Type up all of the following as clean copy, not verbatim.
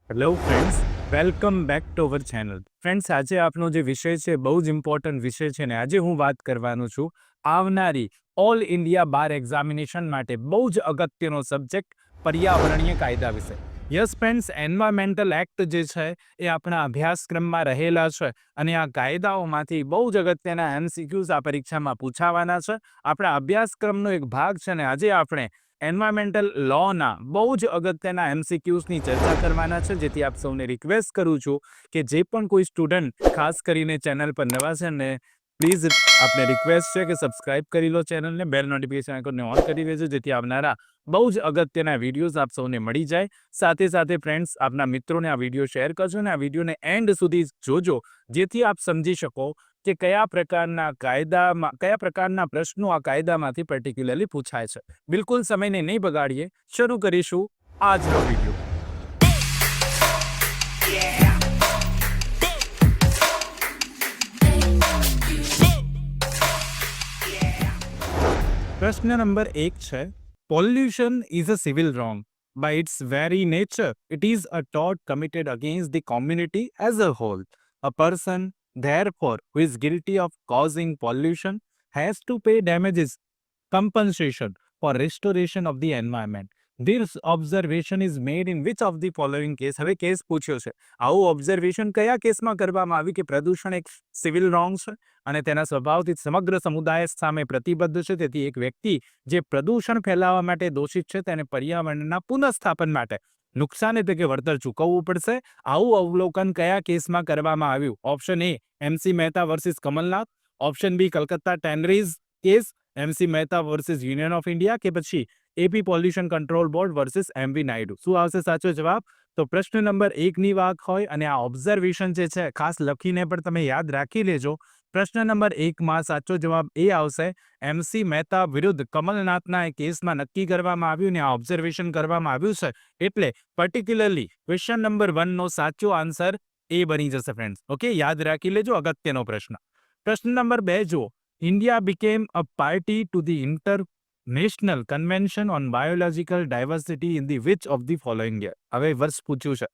Hello friends, welcome back to our channel. Friends, આજે આપનો જે વિષય છે બહુ જ ઇમ્પોર્ટન્ટ વિષય છે ને આજે હું વાત કરવાનો છું આવનારી ઓલ ઇન્ડિયા બાર એક્ઝામિનેશન માટે બહુ જ અગત્યનો સબ્જેક્ટ પર્યાવરણીય કાયદા વિશે. યસ ફ્રેન્ડ્સ, એન્વાયરમેન્ટલ એક્ટ જે છે એ આપણા અભ્યાસક્રમમાં રહેલા છે અને આ કાયદાઓમાંથી બહુ જ અગત્યના એમસીક્યુઝ આ પરીક્ષામાં પૂછાવાના છે. આપણા અભ્યાસક્રમનો એક ભાગ છે ને આજે આપણે એન્વાયરમેન્ટલ લોના બહુ જ અગત્યના એમસીક્યુઝની ચર્ચા કરવાના છે, જેથી આપ સૌને રિક્વેસ્ટ કરું છું કે જે પણ કોઈ સ્ટુડન્ટ ખાસ કરીને ચેનલ પર નવા છે ને પ્લીઝ આપને રિક્વેસ્ટ છે કે સબસ્ક્રાઇબ કરી લો ચેનલને, બેલ નોટિફિકેશન આઇકોનને ઓન કરી દેજો, જેથી આવનારા બહુ જ અગત્યના વિડીયોઝ આપ સૌને મળી જાય. સાથે સાથે ફ્રેન્ડ્સ, આપના મિત્રોને આ વિડીયો શેર કરજો અને આ વિડીયોને એન્ડ સુધી જોજો, જેથી આપ સમજી શકો કે કયા પ્રકારના પ્રશ્નો આ કાયદામાંથી પર્ટિક્યુલરલી પૂછાય છે. બિલકુલ સમયને નહીં બગાડીએ, શરૂ કરીશું આજનો વિડીયો. પ્રશ્ન નંબર 1 છે, pollution is a civil wrong. By its very nature, it is a tort committed against the community as a whole. A person, therefore, who is guilty of causing pollution has to pay damages, compensation for restoration of the environment. This observation is made in which of the following case? હવે case પૂછ્યો છે, આવું observation કયા કેસમાં કરવામાં આવ્યું કે પ્રદૂષણ એક સિવિલ રોંગ છે અને તેના સ્વભાવથી સમગ્ર સમુદાય સામે પ્રતિબદ્ધ છે, તેથી એક વ્યક્તિ જે પ્રદૂષણ ફેલાવવા માટે દોષિત છે તેને પર્યાવરણના પુનઃસ્થાપન માટે નુકસાન એટલે કે વળતર ચૂકવવું પડશે. આવું અવલોકન કયા કેસમાં કરવામાં આવ્યું? Option A MC Mehta versus Kamalnath, option B Calcutta tanneries case, MC Mehta versus union of India, કે પછી AP pollution control board versus MV Naidu. શું આવશે સાચો જવાબ? તો પ્રશ્ન નંબર 1ની વાત હોય અને આ ઓબ્ઝર્વેશન જે છે ખાસ લખીને પણ તમે યાદ રાખી લેજો. પ્રશ્ન નંબર 1માં સાચો જવાબ એ આવશે, MC મહેતા વિરુદ્ધ કમલનાથના એ કેસમાં નક્કી કરવામાં આવ્યું ને આ ઓબ્ઝર્વેશન કરવામાં આવ્યું છે, એટલે પર્ટિક્યુલરલી ક્વેશ્ચન નંબર 1નો સાચો આન્સર એ બની જશે ફ્રેન્ડ્સ. ઓકે, યાદ રાખી લેજો, અગત્યનો પ્રશ્ન. પ્રશ્ન નંબર 2 જુઓ, India became a party to the International Convention on Biological Diversity in the which of the following year? હવે વર્ષ પૂછ્યું છે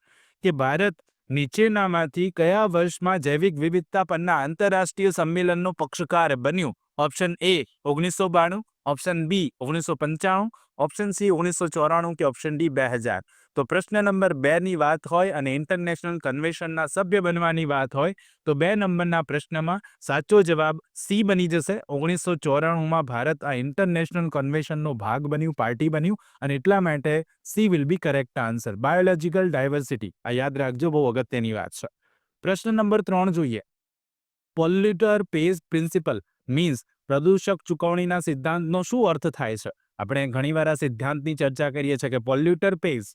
કે ભારત નીચેનામાંથી કયા વર્ષમાં જૈવિક વિવિધતા પરના આંતરરાષ્ટ્રીય સંમેલનનો પક્ષકાર બન્યું? Option A 1992, option B 1995, option C 1994 કે ઓપ્શન ડી 2000. તો પ્રશ્ન નંબર 2ની વાત હોય અને ઇન્ટરનેશનલ કન્વેન્શનના સભ્ય બનવાની વાત હોય તો 2 નંબરના પ્રશ્નમાં સાચો જવાબ સી બની જશે. 1994માં ભારત આ ઇન્ટરનેશનલ કન્વેન્શનનો ભાગ બન્યું, પાર્ટી બન્યું, અને એટલા માટે she will be correct answer. Biological diversity, આ યાદ રાખજો, બહુ અગત્યની વાત છે. પ્રશ્ન નંબર 3 જોઈએ, પોલ્યુટર પેઝ પ્રિન્સિપલ મીન્સ પ્રદૂષક ચૂકવણીના સિદ્ધાંતનો શું અર્થ થાય છે? આપણે ઘણીવાર આ સિદ્ધાંતની ચર્ચા કરીએ છીએ કે પોલ્યુટર પેઝ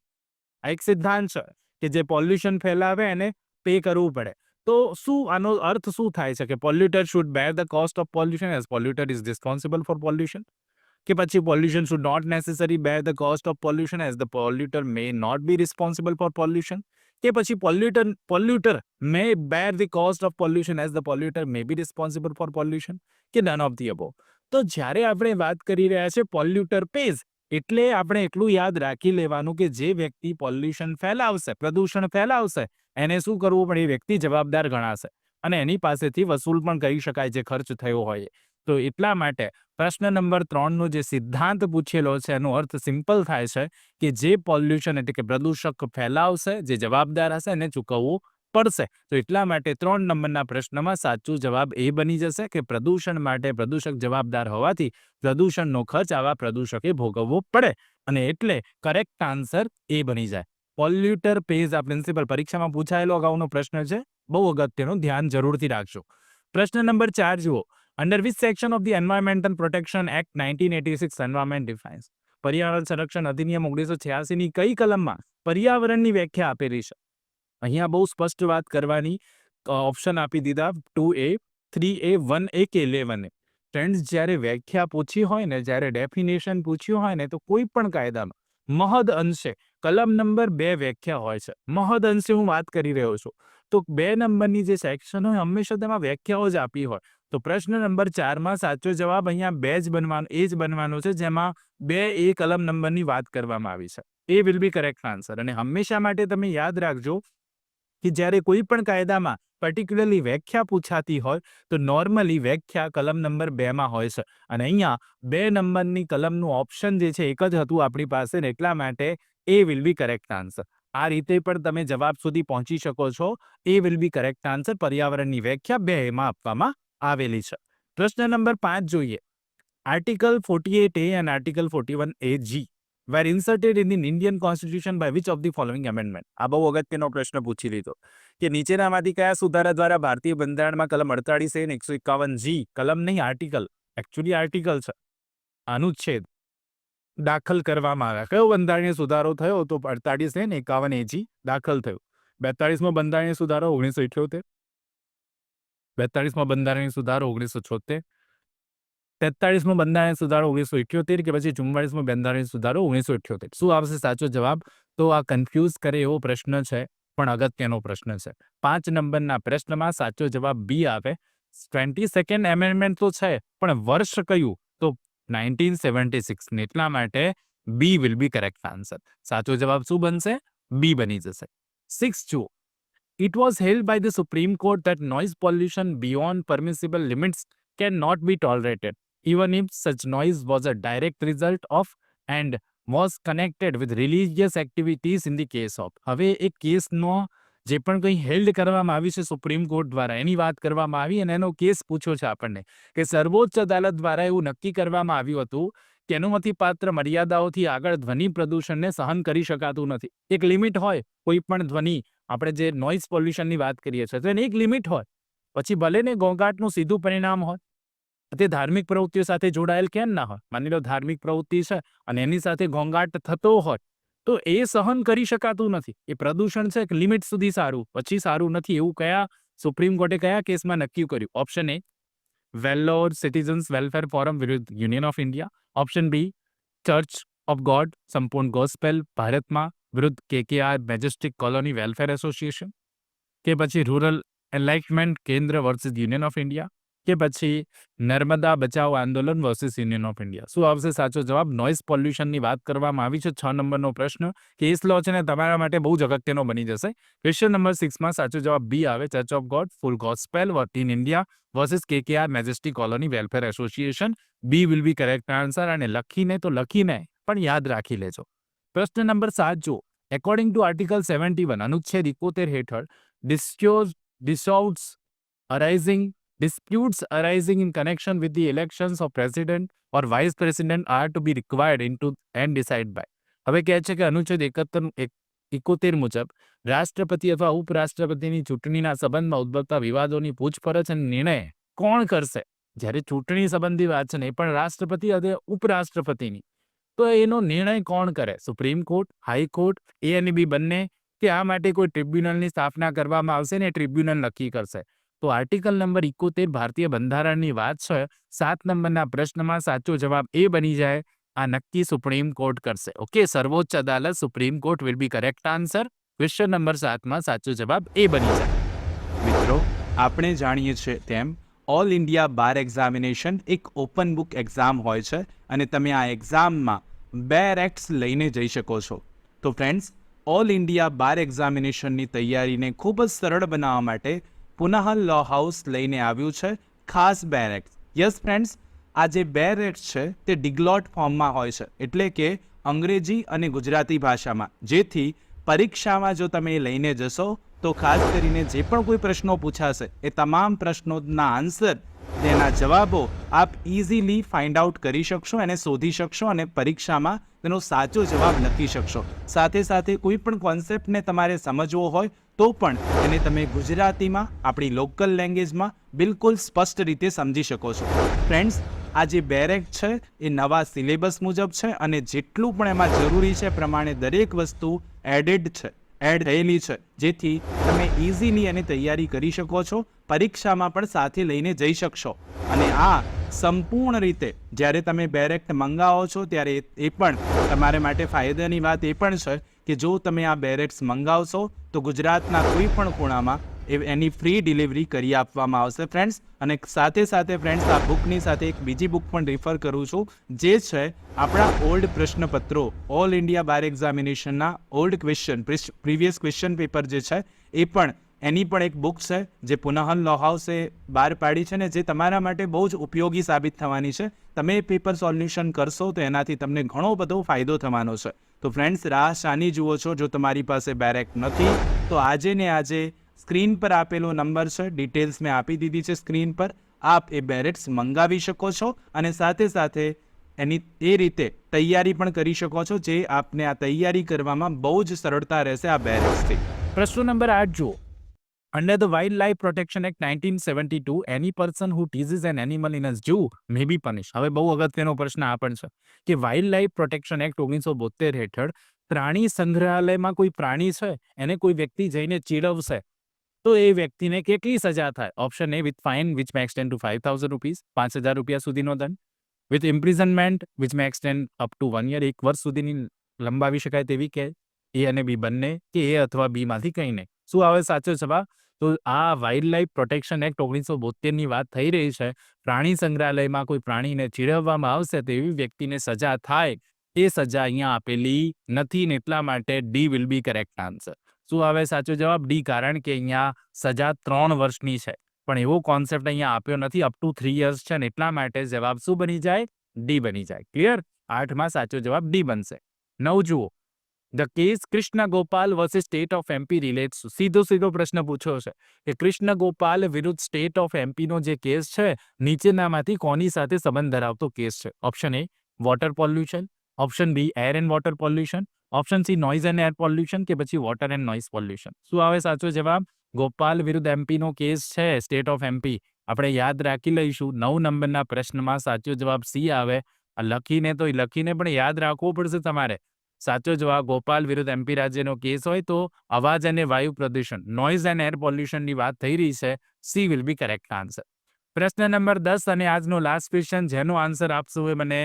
આ એક સિદ્ધાંત છે કે જે પોલ્યુશન ફેલાવે એને પે કરવું પડે. તો શું આનો અર્થ શું થાય છે કે polluter should bear the cost of pollution as polluter is responsible for pollution, કે પછી pollution should not necessary bear the cost of pollution as the polluter may not be responsible for pollution, કે પછી polluter may bear the cost of pollution as the polluter may be responsible for pollution, કે none of the above. તો જ્યારે આપણે વાત કરી રહ્યા છે પોલ્યુટર પેઝ, એટલે આપણે એટલું યાદ રાખી લેવાનું કે જે વ્યક્તિ પોલ્યુશન ફેલાવશે, પ્રદૂષણ ફેલાવશે, એને શું કરવું પડે? એ વ્યક્તિ જવાબદાર ગણાશે અને એની પાસેથી વસૂલ પણ કરી શકાય જે ખર્ચ થયો હોય. તો એટલા માટે પ્રશ્ન નંબર 3નો જે સિદ્ધાંત પૂછેલો છે એનો અર્થ સિમ્પલ થાય છે કે જે પોલ્યુશન એટલે કે પ્રદૂષક ફેલાવશે, જે જવાબદાર હશે, એને ચૂકવવું પડશે. તો એટલા માટે 3 નંબરના પ્રશ્નમાં સાચું જવાબ એ બની જશે કે પ્રદૂષણ માટે પ્રદૂષક જવાબદાર હોવાથી પ્રદૂષણનો ખર્ચ આવા પ્રદૂષકે ભોગવવો પડે, અને એટલે કરેક્ટ આન્સર એ બની જાય. પોલ્યુટર પેઝ આ પ્રિન્સિપલ પરીક્ષામાં પૂછાયેલો અગાઉનો પ્રશ્ન છે, બહુ અગત્યનો, ધ્યાન જરૂરથી રાખજો. પ્રશ્ન નંબર 4 જુઓ, under which section of the environmental protection act 1986 environment defines? પર્યાવરણ સંરક્ષણ અધિનિયમ 1986ની કઈ કલમમાં પર્યાવરણની વ્યાખ્યા આપેલી છે? અહીંયા બહુ સ્પષ્ટ વાત કરવાની. ઓપ્શન આપી દીધા 2A, 3A, 1A કે 11A. ફ્રેન્ડ્સ, જ્યારે વ્યાખ્યા પૂછી હોય ને, જ્યારે ડેફિનેશન પૂછ્યું હોય ને, તો કોઈ પણ કાયદામાં મહદ અંશે કલમ નંબર 2 વ્યાખ્યા હોય છે. મહદ અંશે હું વાત કરી રહ્યો છું. તો 2 નંબરની જે સેક્શન હોય હંમેશા તેમાં વ્યાખ્યાઓ જ આપી હોય. તો પ્રશ્ન નંબર 4માં સાચો જવાબ અહીંયા 2 જ બનવાનો, એ જ બનવાનો છે જેમાં 2A કલમ નંબરની વાત કરવામાં આવી છે. એ વિલ બી કરેક્ટ આન્સર. અને હંમેશા માટે તમે યાદ રાખજો કે જ્યારે કોઈ પણ કાયદામાં પર્ટિક્યુલરલી વ્યાખ્યા પૂછાતી હોય તો નોર્મલી વ્યાખ્યા કલમ નંબર 2માં હોય છે. અને અહીંયા 2 નંબરની કલમનું ઓપ્શન જે છે એક જ હતું આપણી પાસે, ને એટલા માટે એ વિલ બી કરેક્ટ આન્સર. આ રીતે પણ તમે જવાબ સુધી પહોંચી શકો છો. એ વિલ બી કરેક્ટ આન્સર. પર્યાવરણની વ્યાખ્યા 2 આપવામાં આવેલી છે. પ્રશ્ન નંબર 5 જોઈએ. Article 48A and article 41AG were inserted in the Indian Constitution by which of the following amendment? આ બહુ અગત્યનો પ્રશ્ન પૂછી લીધો કે નીચેનામાંથી કયા સુધારા દ્વારા ભારતીય બંધારણમાં કલમ 48A અને 151G, કલમ નહીં આર્ટિકલ, એકચ્યુઅલી આર્ટિકલ છે, અનુચ્છેદ દાખલ કરવામાં આવ્યા. કયો બંધારણીય સુધારો થયો? તો 48A અને 51AG દાખલ થયો. 42મો બંધારણીય સુધારો 1978, 42મો બંધારણીય સુધારો 1976, 43મો બંધારણીય સુધારો 1978 કે પછી 44મો બંધારણીય સુધારો 1978. શું આવશે સાચો જવાબ? તો આ કન્ફ્યુઝ કરે એવો પ્રશ્ન છે, પણ અગત્યનો પ્રશ્ન છે. 5 નંબરના પ્રશ્નમાં સાચો જવાબ બી આવે. 22nd એમેન્ડમેન્ટ તો છે, પણ વર્ષ કયું? તો 1976. ને એટલા માટે બી વિલ બી કરેક્ટ આન્સર. સાચો જવાબ શું બનશે? બી બની જશે. 6 જુઓ. It was held by the Supreme Court that noise pollution beyond permissible limits cannot be tolerated, even if such noise was a direct result of and was connected with religious activities in the case of. હવે એક કેસનો જે પણ કંઈ held કરવામાં આવી છે supreme court દ્વારા, એની વાત કરવામાં આવી અને એનો કેસ પૂછ્યો છે આપણને કે સર્વોચ્ચ અદાલત દ્વારા એવું નક્કી કરવામાં આવ્યું હતું કે અનુમતિપાત્ર મર્યાદાઓથી આગળ ધ્વનિ પ્રદૂષણને સહન કરી શકાતું નથી. એક લિમિટ હોય કોઈ પણ ધ્વનિ, આપણે જે નોઇઝ પોલ્યુશનની વાત કરીએ છીએ તો એની એક લિમિટ હોય. પછી ભલે ને ઘોંઘાટનું સીધું પરિણામ હોય, તે ધાર્મિક પ્રવૃત્તિઓ સાથે જોડાયેલ કેમ ના હોય? માની લો ધાર્મિક પ્રવૃત્તિ છે અને એની સાથે ઘોંઘાટ થતો હોય તો એ સહન કરી શકાતું નથી. એ પ્રદૂષણ છે એક લિમિટ સુધી સારું, પછી સારું નથી. એવું કયા સુપ્રીમ કોર્ટે કયા કેસમાં નક્કી કર્યું? Option A Vellore citizens welfare forum વિરુદ્ધ union of India, option B church of God સંપૂર્ણ ગોસ્પેલ ભારતમાં વિરુદ્ધ KKR majestic colony welfare association, કે પછી રૂરલ એન્લાઇટમેન્ટ કેન્દ્ર વર્સિસ યુનિયન ઓફ ઇન્ડિયા, કે પછી નર્મદા બચાવ આંદોલન વર્સિસ યુનિયન ઓફ ઇન્ડિયા. શું આવશે સાચો જવાબ? નોઇઝ પોલ્યુશનની વાત કરવામાં આવી છે. 6 નંબરનો પ્રશ્ન કેસ લો છે ને તમારા માટે બહુ જ અગત્યનો બની જશે. ક્વેશ્ચન નંબર 6માં સાચો જવાબ બી આવે. Church of God full gospel in India versus KKR majestic colony welfare association. B will be correct answer. અને લખીને પણ યાદ રાખી લેજો. પ્રશ્ન નંબર 7 જો. એકોર્ડિંગ ટુ આર્ટિકલ 71 અનુચ્છેદ 71 હેઠળ disputes arising in connection with the elections of president or vice president are to be required into and decide by. હવે કહે છે કે અનુચ્છેદ 71 મુજબ રાષ્ટ્રપતિ અથવા ઉપરાષ્ટ્રપતિની ચૂંટણીના સંબંધમાં ઉદ્ભવતા વિવાદોની પૂછપરછ અને નિર્ણય કોણ કરશે? જ્યારે ચૂંટણી સંબંધી વાત છે ને એ પણ રાષ્ટ્રપતિ અને ઉપરાષ્ટ્રપતિની, તો એનો નિર્ણય કોણ કરે? સુપ્રીમ કોર્ટ, હાઈકોર્ટ, એ અને બી બંને, કે આ માટે કોઈ ટ્રિબ્યુનલની સ્થાપના કરવામાં આવશે ને ટ્રિબ્યુનલ નક્કી કરશે? તો આર્ટિકલ નંબર 71 ભારતીય બંધારણની વાત છે. 7 નંબરના પ્રશ્નમાં સાચો જવાબ એ બની જાય. આ નક્કી સુપ્રીમ કોર્ટ કરશે. ઓકે, સર્વોચ્ચ અદાલત supreme court will be correct answer. Question number 7માં સાચો જવાબ એ બની જાય. મિત્રો, આપણે જાણીએ છીએ તેમ ઓલ ઇન્ડિયા બાર એક્ઝામિનેશન એક ઓપન બુક એક્ઝામ હોય છે અને તમે આ એક્ઝામમાં 2 રેક્ટ્સ લઈને જઈ શકો છો. તો ફ્રેન્ડ્સ, ઓલ ઇન્ડિયા બાર એક્ઝામિનેશનની તૈયારીને ખૂબ જ સરળ બનાવવા માટે પુનઃ લો હાઉસ લઈને આવ્યું છે ખાસ 2 રેક્ટ્સ. યસ ફ્રેન્ડ્સ, આ જે 2 રેક્ટ્સ છે તે ડિગ્લોટ ફોર્મમાં હોય છે, એટલે કે અંગ્રેજી અને ગુજરાતી ભાષામાં, જેથી પરીક્ષામાં જો તમે લઈને જશો તો ખાસ કરીને જે પણ કોઈ પ્રશ્નો પૂછાશે એ તમામ પ્રશ્નોના આન્સર, તેના જવાબો આપ ઇઝીલી ફાઇન્ડ આઉટ કરી શકશો, એને શોધી શકશો અને પરીક્ષામાં તેનો સાચો જવાબ લખી શકશો. સાથે સાથે કોઈ પણ કોન્સેપ્ટને તમારે સમજવો હોય તો પણ એને તમે ગુજરાતીમાં, આપણી લોકલ લેંગ્વેજમાં બિલકુલ સ્પષ્ટ રીતે સમજી શકો છો. ફ્રેન્ડ્સ, આ જે 2 રેક્ટ છે એ નવા સિલેબસ મુજબ છે અને જેટલું પણ એમાં જરૂરી છે પ્રમાણે દરેક વસ્તુ એડ થયેલી છે, જેથી તમે ઇઝીલી એની તૈયારી કરી શકો છો, પરીક્ષામાં પણ સાથે લઈને જઈ શકશો. અને આ સંપૂર્ણ રીતે જ્યારે તમે 2 રેક્ટ મંગાવો છો ત્યારે એ પણ તમારે માટે ફાયદાની વાત એ પણ છે કે જો તમે આ 2 રેક્ટ્સ મંગાવશો તો ગુજરાતના કોઈ પણ ખૂણામાં એની ફ્રી ડિલિવરી કરી આપવામાં આવશે ફ્રેન્ડ્સ. અને સાથે સાથે ફ્રેન્ડ્સ આ બુકની સાથે એક બીજી બુક પણ રિફર કરું છું, જે છે આપણા ઓલ્ડ પ્રશ્નપત્રો, ઓલ ઇન્ડિયા બાર એક્ઝામિનેશનના old question, previous question paper જે છે એ પણ, એની પણ એક બુક છે જે પુનઃ લો હાઉસે બહાર પાડી છે ને, જે તમારા માટે બહુ જ ઉપયોગી સાબિત થવાની છે. તમે પેપર સોલ્યુશન કરશો તો એનાથી તમને ઘણો બધો ફાયદો થવાનો છે. તો ફ્રેન્ડ્સ, રાહ શાની જુઓ છો? જો તમારી પાસે બેરેક નથી તો આજે ને આજે સ્ક્રીન પર આપેલો નંબર છે, ડિટેલ્સ મેં આપી દીધી છે સ્ક્રીન પર, આપ એ બેરેક્સ મંગાવી શકો છો અને સાથે સાથે એની એ રીતે તૈયારી પણ કરી શકો છો, જે આપને આ તૈયારી કરવામાં બહુ જ સરળતા રહેશે આ બેરેક્સથી. પ્રશ્ન નંબર 8 જુઓ. Under the Wildlife Protection Act 1972, any person who teases an animal in a zoo may be punished. હવે બહુ અગત્યનો પ્રશ્ન આ પણ છે કે વાઇલ્ડ લાઇફ પ્રોટેક્શન એક્ટ 1972 હેઠળ પ્રાણી સંગ્રહાલયમાં કોઈ પ્રાણી છે એને કોઈ વ્યક્તિ જઈને ચીડવશે તો એ વ્યક્તિને કેટલી સજા થાય? Option A, with fine which may extend to 5,000 rupees, 5,000 રૂપિયા સુધીનો દંડ, with imprisonment which may extend up to 1 year, 1 વર્ષ સુધીની લંબાવી શકાય તેવી કે એ અને બી બંને, કે એ અથવા બી માંથી કંઈ નહીં. શું આવે સાચો જવાબ? તો આ વાઇલ્ડ લાઇફ પ્રોટેક્શન એક્ટ 1972ની વાત થઈ રહી છે. પ્રાણી સંગ્રહાલયમાં કોઈ પ્રાણીને ચીડવવામાં આવશે તો એવી વ્યક્તિને સજા થાય, એ સજા અહીંયા આપેલી નથી ને એટલા માટે D will be correct answer. શું આવે સાચો જવાબ? ડી, કારણ કે અહીંયા સજા 3 વર્ષની છે, પણ એવો કોન્સેપ્ટ અહીંયા આપ્યો નથી, અપ ટુ 3 years છે ને એટલા માટે જવાબ શું બની જાય? ડી બની જાય. ક્લિયર? 8માં સાચો જવાબ ડી બનશે. 9 જુઓ. The case Krishna Gopal versus state of MP relates. સીધો પ્રશ્ન પૂછ્યો છે કે કૃષ્ણ ગોપાલ વિરુદ્ધ સ્ટેટ ઓફ એમપીનો જે કેસ છે, નીચેનામાંથી કોની સાથે સંબંધ ધરાવતો કેસ છે? Option A, water pollution, option B, air and water pollution, option C, noise and air pollution, કે પછી વોટર એન્ડ નોઇઝ પોલ્યુશન. શું આવે સાચો જવાબ? ગોપાલ વિરુદ્ધ એમપીનો કેસ છે, સ્ટેટ ઓફ એમપી. આપણે યાદ રાખી લઈશું, 9 નંબરના પ્રશ્નમાં સાચો જવાબ સી આવે. લખીને પણ યાદ રાખવો પડશે તમારે. સાચો જવાબ ગોપાલ વિરુદ્ધ એમપી રાજ્યનો કેસ હોય તો અવાજ અને વાયુ પ્રદૂષણ, નોઇઝ એન્ડ એર પોલ્યુશનની વાત થઈ રહી છે. She will be correct answer. પ્રશ્ન નંબર 10 અને આજનો લાસ્ટ ક્વેશ્ચન, જેનો આન્સર આપ સૌએ મને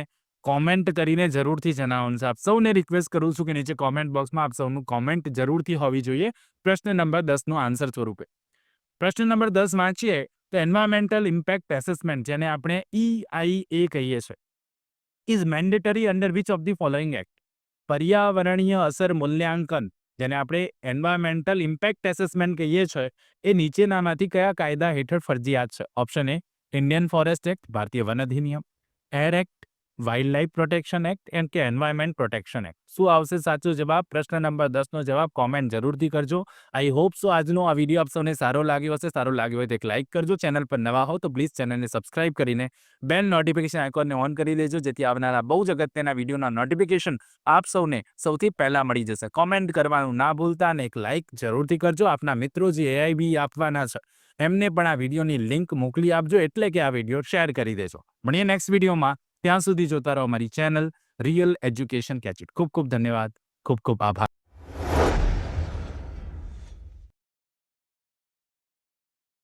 કોમેન્ટ કરીને જરૂરથી જણાવવાનું છે. આપ સૌને રિક્વેસ્ટ કરું છું કે નીચે કોમેન્ટ બોક્સમાં આપ સૌનું કોમેન્ટ જરૂરથી હોવી જોઈએ પ્રશ્ન નંબર 10નો આન્સર સ્વરૂપે. પ્રશ્ન નંબર 10 વાંચીએ તો એન્વાયરમેન્ટલ ઇમ્પેક્ટ એસેસમેન્ટ, જેને આપણે EIA કહીએ છીએ, is mandatory under which of the following act? પર્યાવરણીય અસર મૂલ્યાંકન, જેને આપણે એન્વાયરમેન્ટલ ઇમ્પેક્ટ એસેસમેન્ટ કહીએ છીએ, એ નીચેનામાંથી કયા કાયદા હેઠળ ફરજિયાત છે? ઓપ્શન એ, ઇન્ડિયન ફોરેસ્ટ એક્ટ, ભારતીય વન અધિનિયમ, air act, wild life protection act and કે એન્વાયરમેન્ટ પ્રોટેક્શન એક્ટ. શું આવશે સાચો જવાબ? પ્રશ્ન નંબર 10નો જવાબ કોમેન્ટ જરૂરથી કરજો. આઈ હોપ સો આજનો આ વિડીયો આપ સૌને સારો લાગ્યો હશે. સારો લાગ્યો હોય તો એક લાઇક કરજો. ચેનલ પર નવા હો તો પ્લીઝ ચેનલને સબસ્ક્રાઇબ કરીને બેલ નોટિફિકેશન આઇકોનને ઓન કરી લેજો, જેથી આવનારા બહુ જ અગત્યના વિડીયોના નોટિફિકેશન આપ સૌને સૌથી પહેલા મળી જશે. કોમેન્ટ કરવાનું ના ભૂલતા અને એક લાઇક જરૂરથી કરજો. આપના મિત્રો જે AIB આપવાના છે એમને પણ આ વિડીયોની લિંક મોકલી આપજો, એટલે કે આ વિડીયો શેર કરી દેજો. મળીએ નેક્સ્ટ વિડીયોમાં. ત્યાં સુધી જોતા રહો અમારી channel real education catch it. ખૂબ ધન્યવાદ. ખૂબ આભાર.